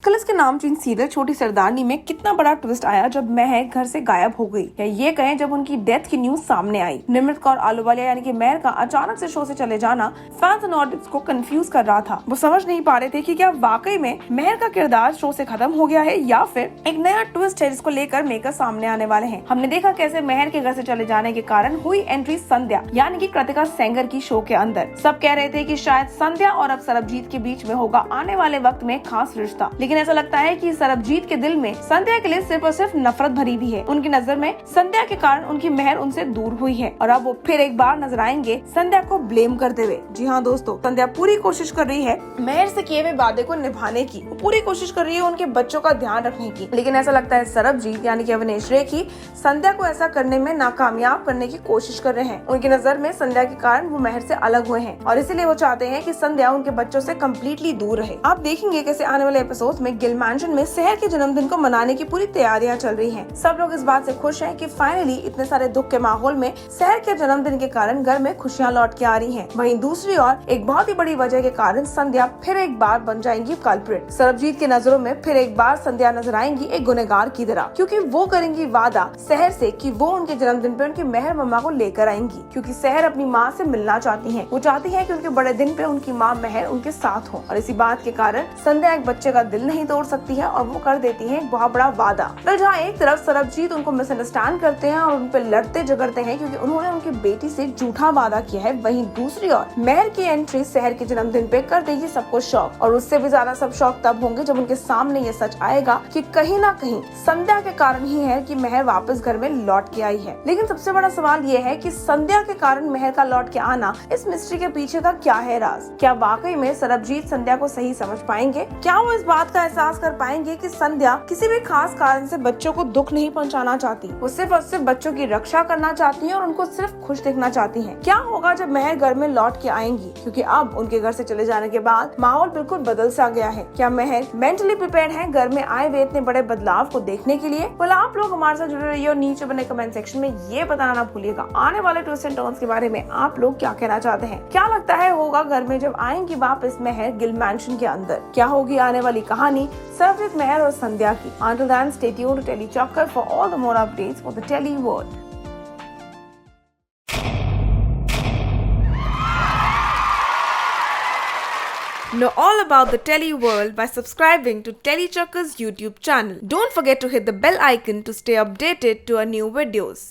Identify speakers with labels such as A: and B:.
A: Colours के नामचीन serial छोटी सरदारनी में कितना बड़ा ट्विस्ट आया जब महक घर से गायब हो गई, या ये कहें जब उनकी डेथ की न्यूज सामने आई। निमृत कौर आलूवालिया यानी कि महर का अचानक से शो से चले जाना फैंस और ऑडियंस को कंफ्यूज कर रहा था। वो समझ नहीं पा रहे थे कि क्या वाकई में महर का किरदार शो से खत्म हो गया है या फिर एक नया ट्विस्ट है जिसको लेकर मेकर सामने आने वाले हैं। हमने देखा कैसे महर के घर से चले जाने के कारण हुई एंट्री संध्या यानी कि कृतिका सेंगर की शो के अंदर। सब कह रहे थे कि शायद संध्या और अब सरबजीत के बीच में होगा आने वाले वक्त में खास रिश्ता, लेकिन ऐसा लगता है कि सरबजीत के दिल में संध्या के लिए सिर्फ और सिर्फ नफरत भरी भी है। उनकी नजर में संध्या के कारण उनकी महर उनसे दूर हुई है और अब वो फिर एक बार नजर आएंगे संध्या को ब्लेम करते हुए। जी हाँ दोस्तों, संध्या पूरी कोशिश कर रही है महर से किए हुए वादे को निभाने की, वो पूरी कोशिश कर रही है उनके बच्चों का ध्यान रखने की, लेकिन ऐसा लगता है सरबजीत यानी कि अवनीश रेखी संध्या को ऐसा करने में नाकामयाब करने की कोशिश कर रहे हैं। उनकी नजर में संध्या के कारण वो महर से अलग हुए हैं और इसीलिए वो चाहते हैं कि संध्या उनके बच्चों से कम्प्लीटली दूर रहे। आप देखेंगे कैसे आने वाले एपिसोड में गिल मैंशन में शहर के जन्मदिन को मनाने की पूरी तैयारियां चल रही हैं। सब लोग इस बात से खुश हैं कि फाइनली इतने सारे दुख के माहौल में शहर के जन्मदिन के कारण घर में खुशियां लौट के आ रही हैं। वहीं दूसरी ओर एक बहुत ही बड़ी वजह के कारण संध्या फिर एक बार बन जाएंगी कल्प्रिट। सरबजीत की नजरों में फिर एक बार संध्या नजर आएंगी एक गुनहगार की तरह, क्योंकि वो करेंगी वादा शहर से कि वो उनके जन्मदिन पे उनकी महर मम्मा को लेकर आएंगी, क्योंकि शहर अपनी माँ से मिलना चाहती है। वो चाहती है कि उनके बड़े दिन पे उनकी माँ महर उनके साथ हो और इसी बात के कारण संध्या एक बच्चे का दिल नहीं तोड़ सकती है और वो कर देती है एक बहुत बड़ा वादा। पर जहाँ एक तरफ सरबजीत उनको मिसअंडरस्टैंड करते हैं और उन पे लड़ते झगड़ते हैं क्योंकि उन्होंने उनकी बेटी से झूठा वादा किया है, वहीं दूसरी ओर महर की एंट्री शहर के जन्मदिन पे कर देगी सबको शॉक। और उससे भी ज्यादा सब शॉक तब होंगे जब उनके सामने ये सच आएगा कि कहीं ना कहीं संध्या के कारण ही है कि महर वापस घर में लौट के आई है। लेकिन सबसे बड़ा सवाल ये है कि संध्या के कारण महर का लौट के आना, इस मिस्ट्री के पीछे का क्या है राज? क्या वाकई में सरबजीत संध्या को सही समझ पाएंगे? क्या वो इस बात का एहसास कर पाएंगे कि संध्या किसी भी खास कारण से बच्चों को दुख नहीं पहुंचाना चाहती, वो सिर्फ और सिर्फ बच्चों की रक्षा करना चाहती है और उनको सिर्फ खुश देखना चाहती हैं? क्या होगा जब महर घर में लौट के आएंगी, क्योंकि अब उनके घर से चले जाने के बाद माहौल बिल्कुल बदल सा गया है? क्या महर मेंटली प्रिपेयर्ड है घर में आए हुए इतने बड़े बदलाव को देखने के लिए? बोला आप लोग हमारे साथ जुड़े रहिए और नीचे बने कमेंट सेक्शन में ये बताना ना भूलिएगा आने वाले ट्विस्ट एंड टर्न्स के बारे में आप लोग क्या कहना चाहते हैं। क्या लगता है होगा घर में जब आएंगी वापस महर गिल मैंशन के अंदर? क्या होगी आने वाली कहानी सरबजीत, महर और संध्या की? Until then, stay tuned to TeleChocker for all the more updates for the Tele world. Know all about the Tele world by subscribing to TeleChocker's YouTube channel. Don't forget to hit the bell icon to stay updated to our new videos.